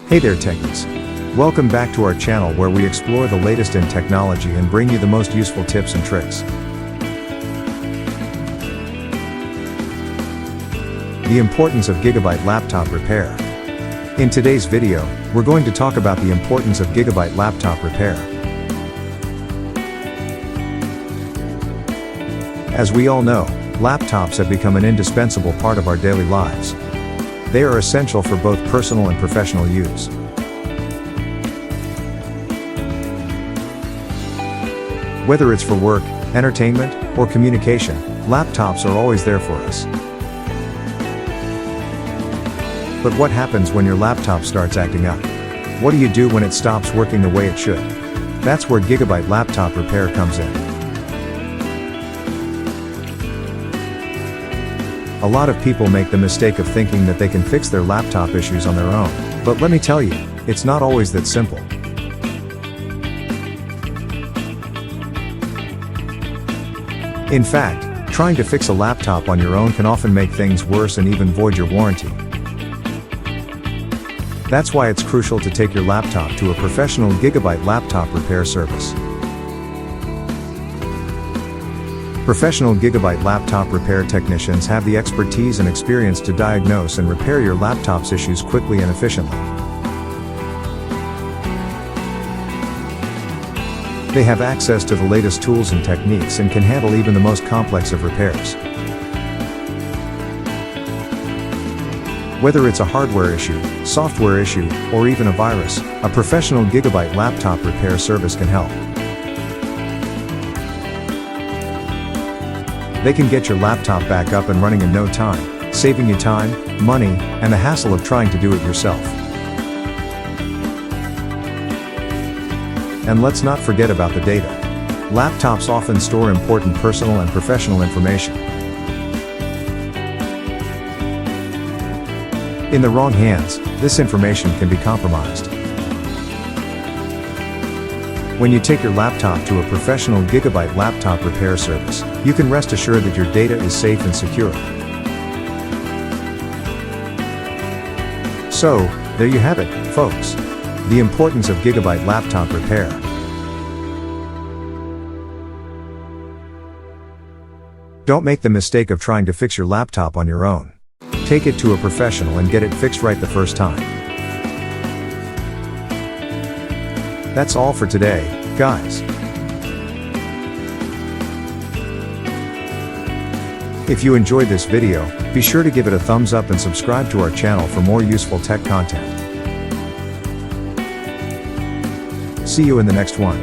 Hey there techies. Welcome back to our channel where we explore the latest in technology and bring you the most useful tips and tricks. The importance of Gigabyte Laptop Repair. In today's video, we're going to talk about the importance of Gigabyte Laptop Repair. As we all know, laptops have become an indispensable part of our daily lives. They are essential for both personal and professional use. Whether it's for work, entertainment, or communication, laptops are always there for us. But what happens when your laptop starts acting up? What do you do when it stops working the way it should? That's where Gigabyte Laptop Repair comes in. A lot of people make the mistake of thinking that they can fix their laptop issues on their own, but let me tell you, it's not always that simple. In fact, trying to fix a laptop on your own can often make things worse and even void your warranty. That's why it's crucial to take your laptop to a professional Gigabyte Laptop Repair service. Professional Gigabyte laptop repair technicians have the expertise and experience to diagnose and repair your laptop's issues quickly and efficiently. They have access to the latest tools and techniques and can handle even the most complex of repairs. Whether it's a hardware issue, software issue, or even a virus, a professional Gigabyte laptop repair service can help. They can get your laptop back up and running in no time, saving you time, money, and the hassle of trying to do it yourself. And let's not forget about the data. Laptops often store important personal and professional information. In the wrong hands, this information can be compromised. When you take your laptop to a professional Gigabyte laptop repair service, you can rest assured that your data is safe and secure. So, there you have it, folks. The importance of Gigabyte laptop repair. Don't make the mistake of trying to fix your laptop on your own. Take it to a professional and get it fixed right the first time. That's all for today, guys. If you enjoyed this video, be sure to give it a thumbs up and subscribe to our channel for more useful tech content. See you in the next one.